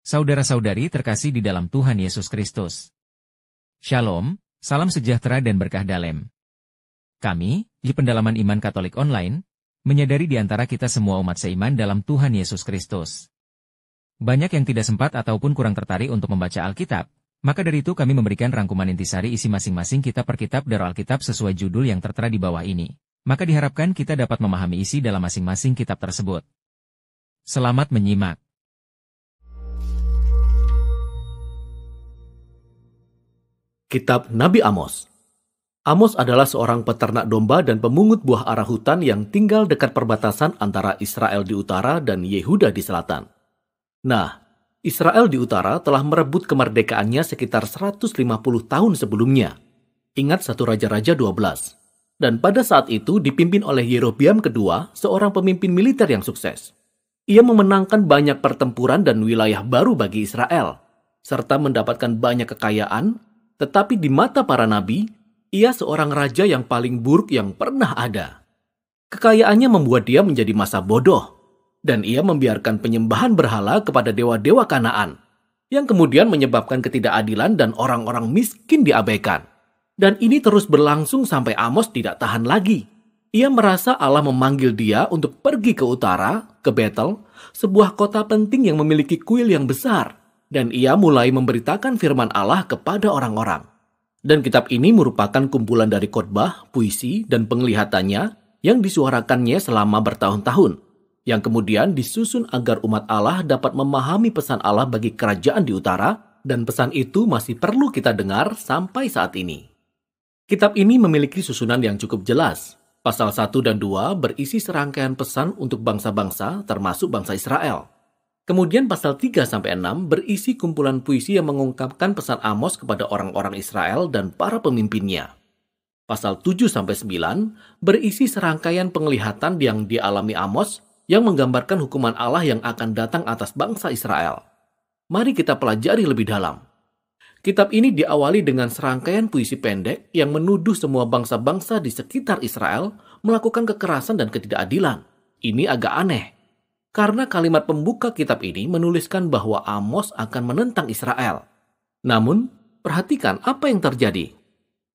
Saudara-saudari terkasih di dalam Tuhan Yesus Kristus. Shalom, salam sejahtera dan berkah dalam. Kami, di Pendalaman Iman Katolik Online, menyadari di antara kita semua umat seiman dalam Tuhan Yesus Kristus. Banyak yang tidak sempat ataupun kurang tertarik untuk membaca Alkitab, maka dari itu kami memberikan rangkuman intisari isi masing-masing kitab per kitab dari Alkitab sesuai judul yang tertera di bawah ini. Maka diharapkan kita dapat memahami isi dalam masing-masing kitab tersebut. Selamat menyimak. Kitab Nabi Amos. Amos adalah seorang peternak domba dan pemungut buah ara hutan yang tinggal dekat perbatasan antara Israel di utara dan Yehuda di selatan. Nah, Israel di utara telah merebut kemerdekaannya sekitar 150 tahun sebelumnya. Ingat 1 Raja-Raja 12. Dan pada saat itu dipimpin oleh Yerobeam kedua, seorang pemimpin militer yang sukses. Ia memenangkan banyak pertempuran dan wilayah baru bagi Israel, serta mendapatkan banyak kekayaan. Tetapi di mata para nabi, ia seorang raja yang paling buruk yang pernah ada. Kekayaannya membuat dia menjadi masa bodoh, dan ia membiarkan penyembahan berhala kepada dewa-dewa Kanaan, yang kemudian menyebabkan ketidakadilan dan orang-orang miskin diabaikan. Dan ini terus berlangsung sampai Amos tidak tahan lagi. Ia merasa Allah memanggil dia untuk pergi ke utara, ke Betel, sebuah kota penting yang memiliki kuil yang besar. Dan ia mulai memberitakan firman Allah kepada orang-orang. Dan kitab ini merupakan kumpulan dari khotbah, puisi, dan penglihatannya yang disuarakannya selama bertahun-tahun, yang kemudian disusun agar umat Allah dapat memahami pesan Allah bagi kerajaan di utara, dan pesan itu masih perlu kita dengar sampai saat ini. Kitab ini memiliki susunan yang cukup jelas. Pasal 1 dan 2 berisi serangkaian pesan untuk bangsa-bangsa, termasuk bangsa Israel. Kemudian pasal 3-6 berisi kumpulan puisi yang mengungkapkan pesan Amos kepada orang-orang Israel dan para pemimpinnya. Pasal 7-9 berisi serangkaian penglihatan yang dialami Amos yang menggambarkan hukuman Allah yang akan datang atas bangsa Israel. Mari kita pelajari lebih dalam. Kitab ini diawali dengan serangkaian puisi pendek yang menuduh semua bangsa-bangsa di sekitar Israel melakukan kekerasan dan ketidakadilan. Ini agak aneh. Karena kalimat pembuka kitab ini menuliskan bahwa Amos akan menentang Israel. Namun, perhatikan apa yang terjadi.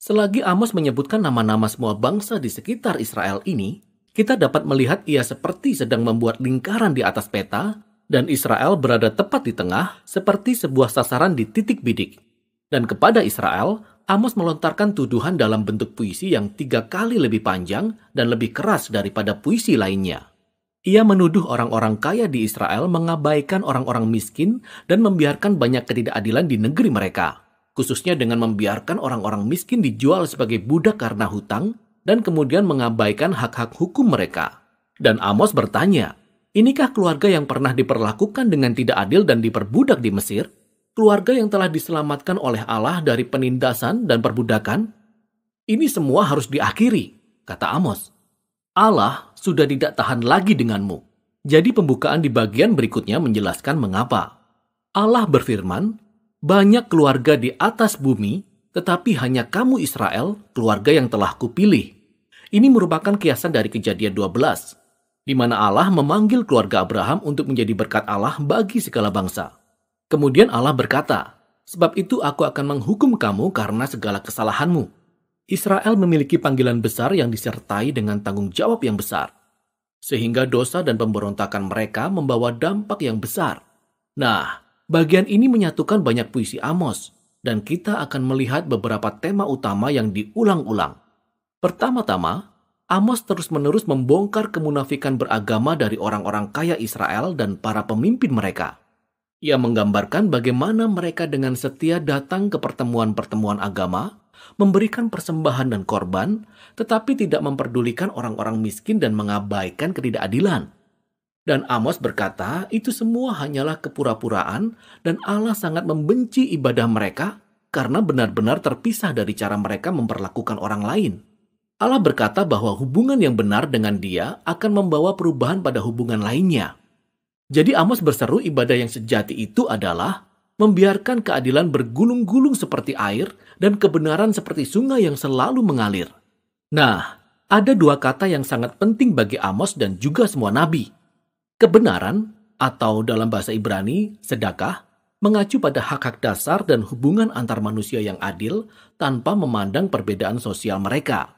Selagi Amos menyebutkan nama-nama semua bangsa di sekitar Israel ini, kita dapat melihat ia seperti sedang membuat lingkaran di atas peta, dan Israel berada tepat di tengah seperti sebuah sasaran di titik bidik. Dan kepada Israel, Amos melontarkan tuduhan dalam bentuk puisi yang 3 kali lebih panjang dan lebih keras daripada puisi lainnya. Ia menuduh orang-orang kaya di Israel mengabaikan orang-orang miskin dan membiarkan banyak ketidakadilan di negeri mereka, khususnya dengan membiarkan orang-orang miskin dijual sebagai budak karena hutang dan kemudian mengabaikan hak-hak hukum mereka. Dan Amos bertanya, inikah keluarga yang pernah diperlakukan dengan tidak adil dan diperbudak di Mesir? Keluarga yang telah diselamatkan oleh Allah dari penindasan dan perbudakan? Ini semua harus diakhiri, kata Amos. Allah sudah tidak tahan lagi denganmu. Jadi pembukaan di bagian berikutnya menjelaskan mengapa. Allah berfirman, banyak keluarga di atas bumi, tetapi hanya kamu Israel, keluarga yang telah kupilih. Ini merupakan kiasan dari Kejadian 12, di mana Allah memanggil keluarga Abraham untuk menjadi berkat Allah bagi segala bangsa. Kemudian Allah berkata, sebab itu aku akan menghukum kamu karena segala kesalahanmu. Israel memiliki panggilan besar yang disertai dengan tanggung jawab yang besar. Sehingga dosa dan pemberontakan mereka membawa dampak yang besar. Nah, bagian ini menyatukan banyak puisi Amos, dan kita akan melihat beberapa tema utama yang diulang-ulang. Pertama-tama, Amos terus-menerus membongkar kemunafikan beragama dari orang-orang kaya Israel dan para pemimpin mereka. Ia menggambarkan bagaimana mereka dengan setia datang ke pertemuan-pertemuan agama, memberikan persembahan dan korban, tetapi tidak memperdulikan orang-orang miskin dan mengabaikan ketidakadilan. Dan Amos berkata, itu semua hanyalah kepura-puraan dan Allah sangat membenci ibadah mereka karena benar-benar terpisah dari cara mereka memperlakukan orang lain. Allah berkata bahwa hubungan yang benar dengan Dia akan membawa perubahan pada hubungan lainnya. Jadi Amos berseru ibadah yang sejati itu adalah membiarkan keadilan bergulung-gulung seperti air dan kebenaran seperti sungai yang selalu mengalir. Nah, ada 2 kata yang sangat penting bagi Amos dan juga semua nabi. Kebenaran, atau dalam bahasa Ibrani, sedekah, mengacu pada hak-hak dasar dan hubungan antar manusia yang adil tanpa memandang perbedaan sosial mereka.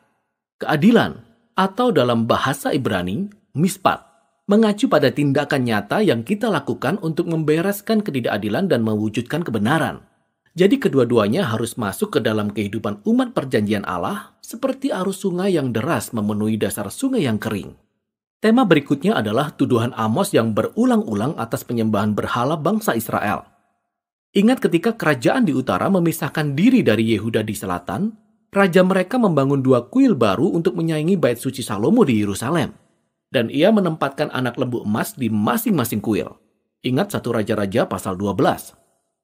Keadilan, atau dalam bahasa Ibrani, mispat, mengacu pada tindakan nyata yang kita lakukan untuk membereskan ketidakadilan dan mewujudkan kebenaran. Jadi kedua-duanya harus masuk ke dalam kehidupan umat perjanjian Allah seperti arus sungai yang deras memenuhi dasar sungai yang kering. Tema berikutnya adalah tuduhan Amos yang berulang-ulang atas penyembahan berhala bangsa Israel. Ingat ketika kerajaan di utara memisahkan diri dari Yehuda di selatan, raja mereka membangun 2 kuil baru untuk menyaingi bait suci Salomo di Yerusalem. Dan ia menempatkan anak lembu emas di masing-masing kuil. Ingat 1 Raja-Raja pasal 12.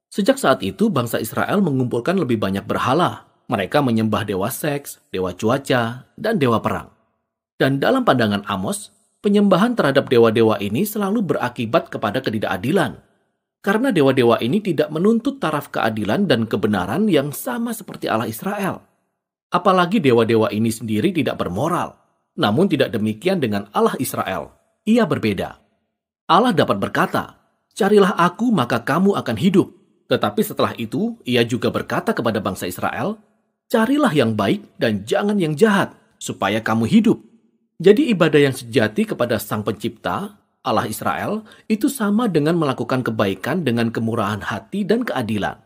Sejak saat itu bangsa Israel mengumpulkan lebih banyak berhala. Mereka menyembah dewa seks, dewa cuaca, dan dewa perang. Dan dalam pandangan Amos, penyembahan terhadap dewa-dewa ini selalu berakibat kepada ketidakadilan. Karena dewa-dewa ini tidak menuntut taraf keadilan dan kebenaran yang sama seperti Allah Israel. Apalagi dewa-dewa ini sendiri tidak bermoral. Namun tidak demikian dengan Allah Israel. Ia berbeda. Allah dapat berkata, "Carilah aku maka kamu akan hidup." Tetapi setelah itu, ia juga berkata kepada bangsa Israel, "Carilah yang baik dan jangan yang jahat, supaya kamu hidup." Jadi ibadah yang sejati kepada Sang Pencipta, Allah Israel, itu sama dengan melakukan kebaikan dengan kemurahan hati dan keadilan.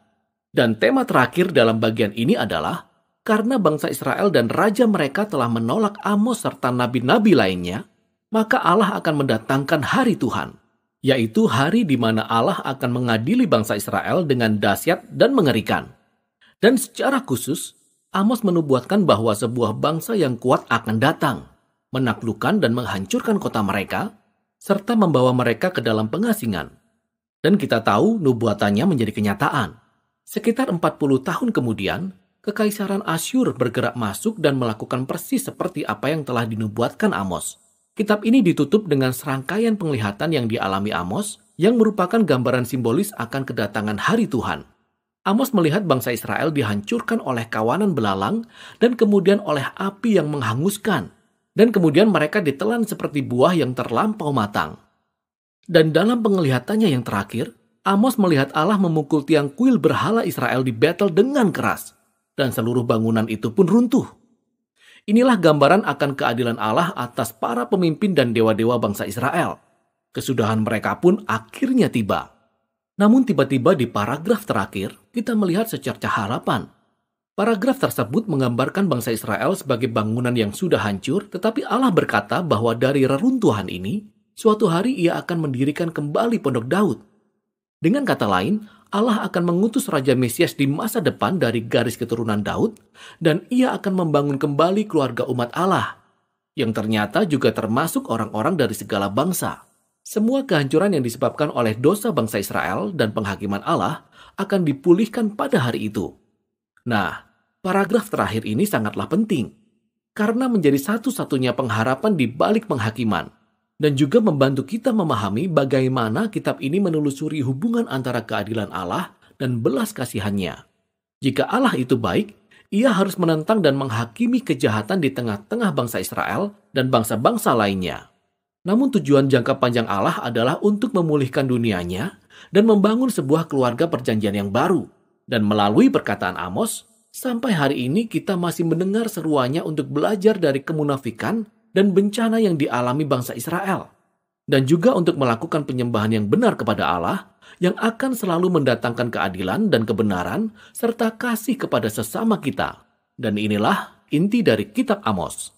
Dan tema terakhir dalam bagian ini adalah, karena bangsa Israel dan raja mereka telah menolak Amos serta nabi-nabi lainnya, maka Allah akan mendatangkan hari Tuhan, yaitu hari di mana Allah akan mengadili bangsa Israel dengan dahsyat dan mengerikan. Dan secara khusus, Amos menubuatkan bahwa sebuah bangsa yang kuat akan datang, menaklukkan dan menghancurkan kota mereka, serta membawa mereka ke dalam pengasingan. Dan kita tahu nubuatannya menjadi kenyataan. Sekitar 40 tahun kemudian, Kekaisaran Asyur bergerak masuk dan melakukan persis seperti apa yang telah dinubuatkan Amos. Kitab ini ditutup dengan serangkaian penglihatan yang dialami Amos, yang merupakan gambaran simbolis akan kedatangan hari Tuhan. Amos melihat bangsa Israel dihancurkan oleh kawanan belalang dan kemudian oleh api yang menghanguskan. Dan kemudian mereka ditelan seperti buah yang terlampau matang. Dan dalam penglihatannya yang terakhir, Amos melihat Allah memukul tiang kuil berhala Israel di Betel dengan keras. Dan seluruh bangunan itu pun runtuh. Inilah gambaran akan keadilan Allah atas para pemimpin dan dewa-dewa bangsa Israel. Kesudahan mereka pun akhirnya tiba. Namun tiba-tiba di paragraf terakhir, kita melihat secercah harapan. Paragraf tersebut menggambarkan bangsa Israel sebagai bangunan yang sudah hancur, tetapi Allah berkata bahwa dari reruntuhan ini, suatu hari ia akan mendirikan kembali pondok Daud. Dengan kata lain, Allah akan mengutus Raja Mesias di masa depan dari garis keturunan Daud, dan ia akan membangun kembali keluarga umat Allah, yang ternyata juga termasuk orang-orang dari segala bangsa. Semua kehancuran yang disebabkan oleh dosa bangsa Israel dan penghakiman Allah akan dipulihkan pada hari itu. Nah, paragraf terakhir ini sangatlah penting, karena menjadi satu-satunya pengharapan di balik penghakiman, dan juga membantu kita memahami bagaimana kitab ini menelusuri hubungan antara keadilan Allah dan belas kasihannya. Jika Allah itu baik, ia harus menentang dan menghakimi kejahatan di tengah-tengah bangsa Israel dan bangsa-bangsa lainnya. Namun tujuan jangka panjang Allah adalah untuk memulihkan dunianya dan membangun sebuah keluarga perjanjian yang baru. Dan melalui perkataan Amos, sampai hari ini kita masih mendengar seruannya untuk belajar dari kemunafikan dan bencana yang dialami bangsa Israel. Dan juga untuk melakukan penyembahan yang benar kepada Allah, yang akan selalu mendatangkan keadilan dan kebenaran, serta kasih kepada sesama kita. Dan inilah inti dari kitab Amos.